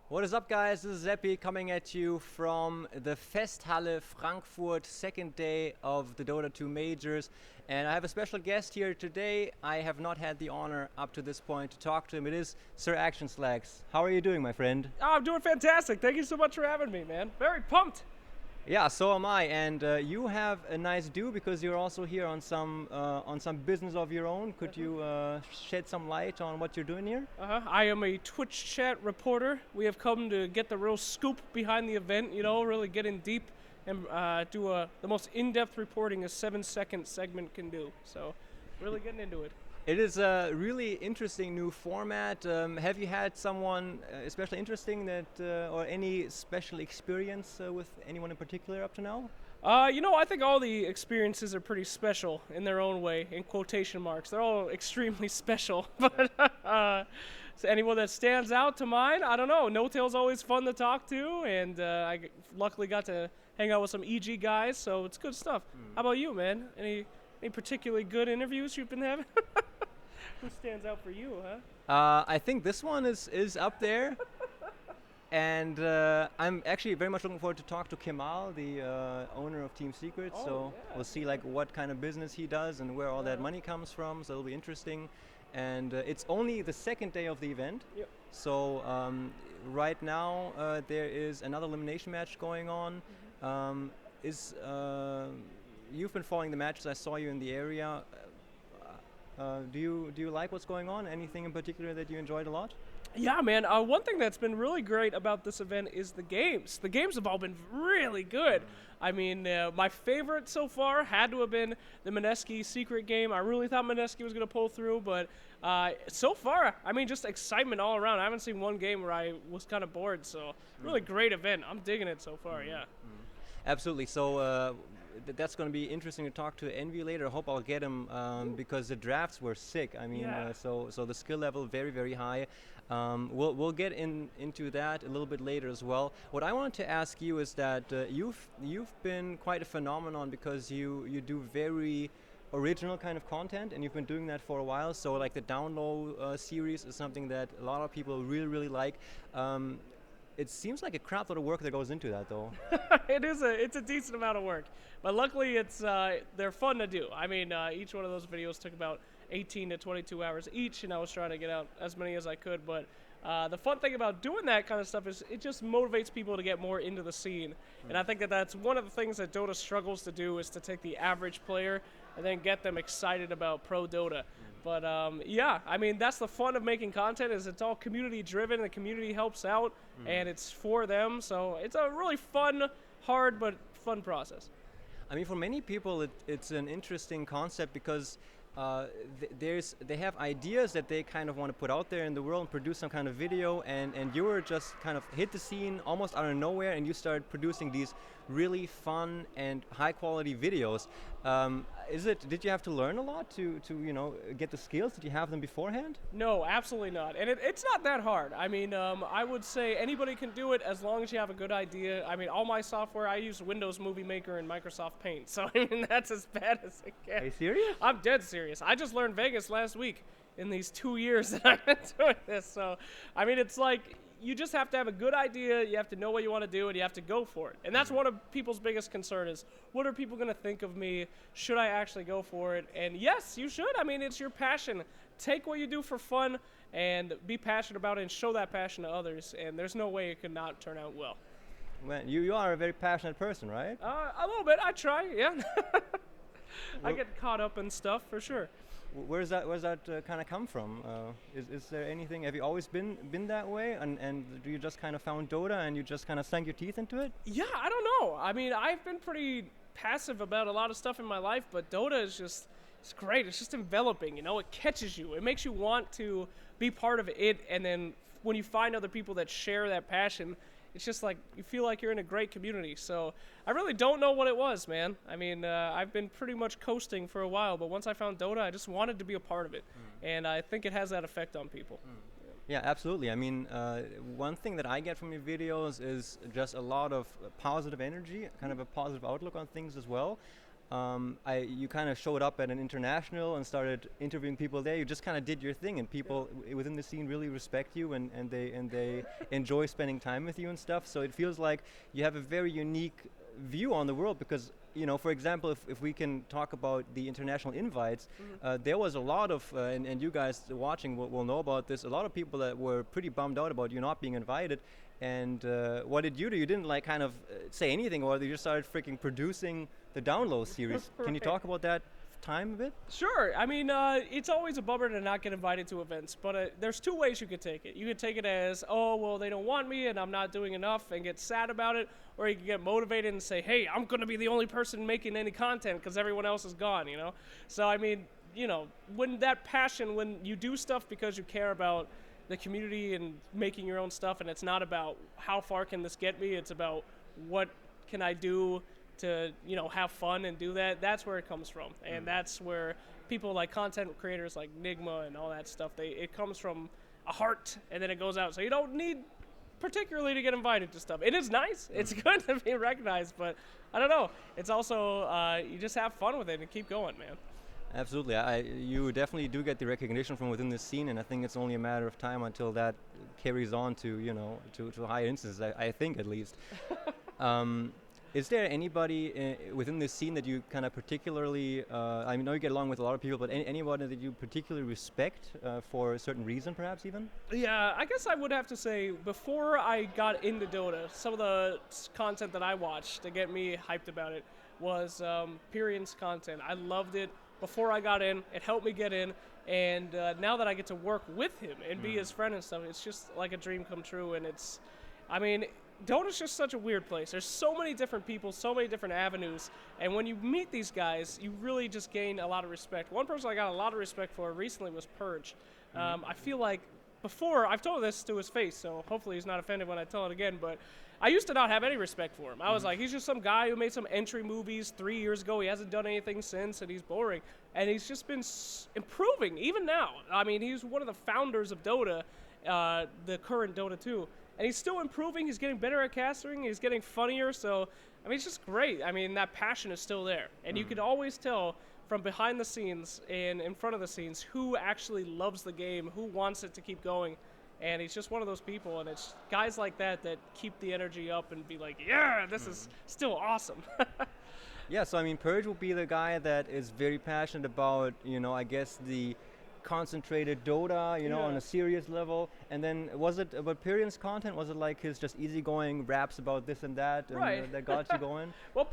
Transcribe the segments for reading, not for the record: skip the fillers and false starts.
What is up, guys? This is Zeppi coming at you from the Festhalle Frankfurt, second day of the Dota 2 Majors. And I have a special guest here today. I have not had the honor up to this point to talk to him. It is Sir Action Slacks. How are you doing, my friend? Oh, I'm doing fantastic. Thank you so much for having me, man. Very pumped. Yeah, so am I. And you have a nice do because you're also here on some business of your own. Could you shed some light on what you're doing here? I am a Twitch chat reporter. We have come to get the real scoop behind the event, you know, really get in deep and do the most in-depth reporting a 7-second segment can do. So, really getting into it. It is a really interesting new format. Have you had someone especially interesting that, or any special experience with anyone in particular up to now? I think all the experiences are pretty special in their own way, in quotation marks. They're all extremely special. But so anyone that stands out to mind, I don't know. No Tail's always fun to talk to, and I luckily got to hang out with some EG guys, so it's good stuff. How about you, man? Any particularly good interviews you've been having? Who stands out for you, huh? I think this one is up there. And I'm actually very much looking forward to talk to Kemal, the owner of Team Secret. Oh, so yeah. we'll see like what kind of business he does and where all that money comes from. So it'll be interesting. And it's only the second day of the event. Yep. So right now there is another elimination match going on. You've been following the matches. I saw you in the area. Do you like what's going on? Anything in particular that you enjoyed a lot? Yeah, man. One thing that's been really great about this event is the games. The games have all been really good. I mean, my favorite so far had to have been the Mineski secret game. I really thought Mineski was going to pull through, but so far, I mean, just excitement all around. I haven't seen one game where I was kind of bored, so really great event. I'm digging it so far, yeah. Absolutely. So that's going to be interesting to talk to Envy later. I hope I'll get him because the drafts were sick. I mean, Yeah. so the skill level very, very high. We'll get into that a little bit later as well. What I wanted to ask you is that you've been quite a phenomenon because you do very original kind of content, and you've been doing that for a while. So like the Down Low series is something that a lot of people really, really like. It seems like a crap load of work that goes into that, though. It's a decent amount of work, but luckily they're fun to do. I mean, each one of those videos took about 18 to 22 hours each, and I was trying to get out as many as I could. But the fun thing about doing that kind of stuff is it just motivates people to get more into the scene. And I think that that's one of the things that Dota struggles to do is to take the average player and then get them excited about pro Dota. But yeah, I mean, that's the fun of making content is it's all community driven. The community helps out, and it's for them. So it's a really fun, hard, but fun process. I mean, for many people, it's an interesting concept because they have ideas that they kind of want to put out there in the world and produce some kind of video, and you were just kind of hit the scene almost out of nowhere, and you started producing these really fun and high quality videos. Did you have to learn a lot to get the skills? Did you have them beforehand? No, absolutely not. And it's not that hard. I mean, I would say anybody can do it as long as you have a good idea. I mean, all my software, I use Windows Movie Maker and Microsoft Paint. So, I mean, that's as bad as it gets. Are you serious? I'm dead serious. I just learned Vegas last week in these 2 years that I've been doing this. So, I mean, it's like you just have to have a good idea, you have to know what you want to do, and you have to go for it. And that's one of people's biggest concern is, what are people going to think of me? Should I actually go for it? And yes, you should. I mean, it's your passion. Take what you do for fun and be passionate about it and show that passion to others. And there's no way it could not turn out well. Well, you are a very passionate person, right? A little bit. I try, yeah. I get caught up in stuff, for sure. Where's that kind of come from? Is there anything? Have you always been that way, and do you just kind of found Dota and you just kind of sank your teeth into it? Yeah, I don't know. I mean, I've been pretty passive about a lot of stuff in my life, but Dota is it's great. It's just enveloping, you know. It catches you. It makes you want to be part of it, and then when you find other people that share that passion, it's just like you feel like you're in a great community. So I really don't know what it was, man. I mean, I've been pretty much coasting for a while, but once I found Dota, I just wanted to be a part of it. And I think it has that effect on people. Yeah, absolutely. I mean, one thing that I get from your videos is just a lot of positive energy, kind of a positive outlook on things as well. you kind of showed up at an international and started interviewing people there. You just kind of did your thing, and people within the scene really respect you, and they enjoy spending time with you and stuff. So it feels like you have a very unique view on the world, because for example, if we can talk about the international invites, there was a lot of and you guys watching will know about this, a lot of people that were pretty bummed out about you not being invited. And what did you do? You didn't like kind of say anything, or you just started freaking producing the download series. Can you talk about that time a bit? Sure. I mean, it's always a bummer to not get invited to events, but there's two ways you could take it. You could take it as, oh, well, they don't want me and I'm not doing enough, and get sad about it, or you can get motivated and say, hey, I'm going to be the only person making any content because everyone else is gone, So, I mean, when that passion, when you do stuff because you care about the community and making your own stuff, and it's not about how far can this get me, it's about what can I do to have fun and do that. That's where it comes from, and that's where people like content creators like Nigma and all that stuff, it comes from a heart, and then it goes out. So you don't need particularly to get invited to stuff. It is nice, it's good to be recognized, but I don't know, it's also you just have fun with it and keep going, man. Absolutely. You definitely do get the recognition from within the scene, and I think it's only a matter of time until that carries on to to higher instances, I think, at least. Is there anybody within this scene that you kind of particularly, I know you get along with a lot of people, but anybody that you particularly respect for a certain reason, perhaps even? Yeah, I guess I would have to say, before I got into Dota, some of the content that I watched to get me hyped about it was Pyrian's content. I loved it before I got in. It helped me get in, and now that I get to work with him and be his friend and stuff, it's just like a dream come true. And Dota's just such a weird place. There's so many different people, so many different avenues, and when you meet these guys, you really just gain a lot of respect. One person I got a lot of respect for recently was Purge. I feel like before, I've told this to his face, so hopefully he's not offended when I tell it again, but I used to not have any respect for him. I was like, he's just some guy who made some entry movies 3 years ago. He hasn't done anything since, and he's boring. And he's just been improving, even now. I mean, he's one of the founders of Dota, the current Dota 2. And he's still improving. He's getting better at casting. He's getting funnier. So, I mean, it's just great. I mean, that passion is still there. And you could always tell from behind the scenes and in front of the scenes who actually loves the game, who wants it to keep going. And he's just one of those people. And it's guys like that keep the energy up and be like, yeah, this is still awesome. Yeah, so I mean, Purge will be the guy that is very passionate about, I guess the concentrated Dota, on a serious level. And then was it about Pyrian's content? Was it like his just easygoing raps about this and that, and that got you going? Well,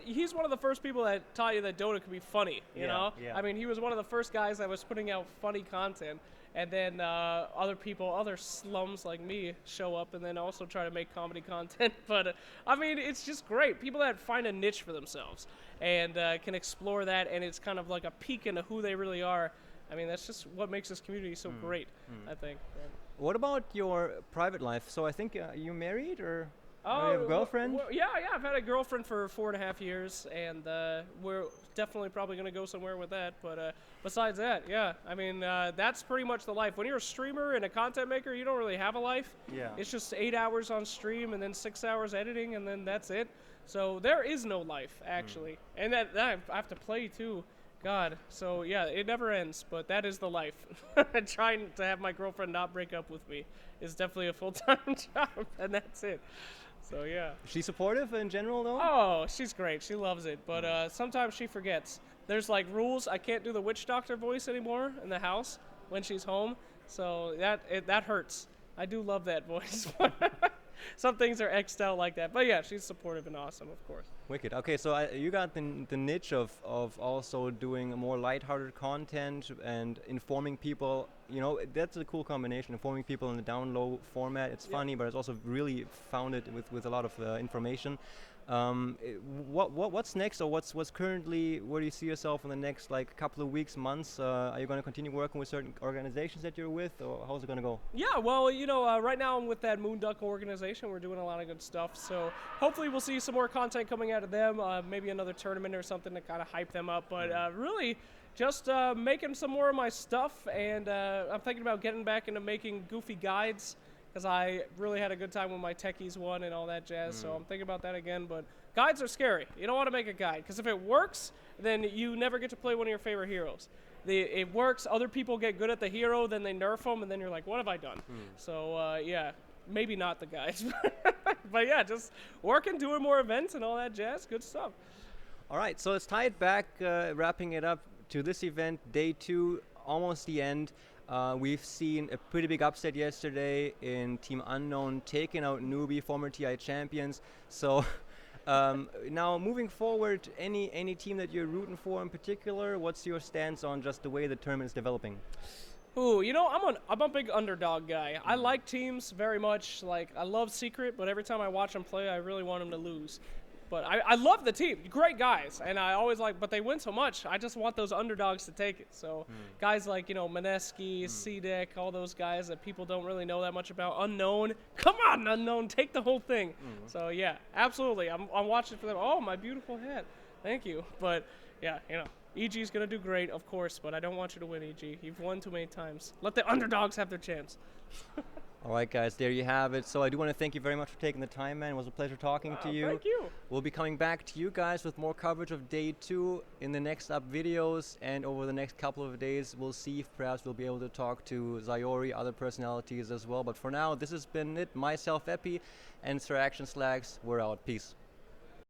he's one of the first people that taught you that Dota can be funny, you know? Yeah. I mean, he was one of the first guys that was putting out funny content. And then other slums like me show up and then also try to make comedy content. But, I mean, it's just great. People that find a niche for themselves and can explore that, and it's kind of like a peek into who they really are. I mean, that's just what makes this community so great, I think. What about your private life? So I think you married, or you have a girlfriend? Yeah, I've had a girlfriend for 4.5 years, and we're definitely probably going to go somewhere with that. But besides that, yeah, I mean, that's pretty much the life. When you're a streamer and a content maker, you don't really have a life. Yeah. It's just 8 hours on stream and then 6 hours editing, and then that's it. So there is no life, actually. And that I have to play, too. God, so yeah, it never ends, but that is the life. Trying to have my girlfriend not break up with me is definitely a full-time job, and that's it. So yeah. She's supportive in general, though? Oh, she's great. She loves it, but sometimes she forgets. There's like rules. I can't do the witch doctor voice anymore in the house when she's home, so that hurts. I do love that voice. Some things are X'd out like that. But yeah, she's supportive and awesome, of course. Wicked. Okay, so you got the niche of also doing more lighthearted content and informing people. That's a cool combination, informing people in the down low format. It's funny, but it's also really founded with a lot of information. What's next, or what's currently, where do you see yourself in the next couple of weeks, months? Are you going to continue working with certain organizations that you're with, or how's it going to go? Yeah, well, right now I'm with that Moonduck organization. We're doing a lot of good stuff, so hopefully we'll see some more content coming out of them, maybe another tournament or something to kind of hype them up, but really just making some more of my stuff, and I'm thinking about getting back into making goofy guides, because I really had a good time when my techies won and all that jazz. So I'm thinking about that again. But guides are scary. You don't want to make a guide, because if it works, then you never get to play one of your favorite heroes. It works, other people get good at the hero, then they nerf them, and then you're like, what have I done? So yeah, maybe not the guys. But yeah, just working, doing more events and all that jazz, good stuff. All right, so let's tie it back, wrapping it up to this event, day 2, almost the end. We've seen a pretty big upset yesterday in Team Unknown, taking out Newbie, former TI champions. So now moving forward, any team that you're rooting for in particular? What's your stance on just the way the tournament is developing? Ooh, I'm a big underdog guy. I like teams very much. Like, I love Secret, but every time I watch them play, I really want them to lose. But I love the team. Great guys. And I always but they win so much. I just want those underdogs to take it. So guys like, Mineski, C-Deck, all those guys that people don't really know that much about. Unknown. Come on, Unknown. Take the whole thing. So, yeah, absolutely. I'm watching for them. Oh, my beautiful hat. Thank you. But, yeah, EG's going to do great, of course, but I don't want you to win, EG. You've won too many times. Let the underdogs have their chance. All right, guys, there you have it. So I do want to thank you very much for taking the time, man. It was a pleasure talking to you. Thank you. We'll be coming back to you guys with more coverage of day 2 in the next up videos, and over the next couple of days, we'll see if perhaps we'll be able to talk to Zayori, other personalities as well. But for now, this has been it. Myself, Epi, and Sir Action Slags. We're out. Peace.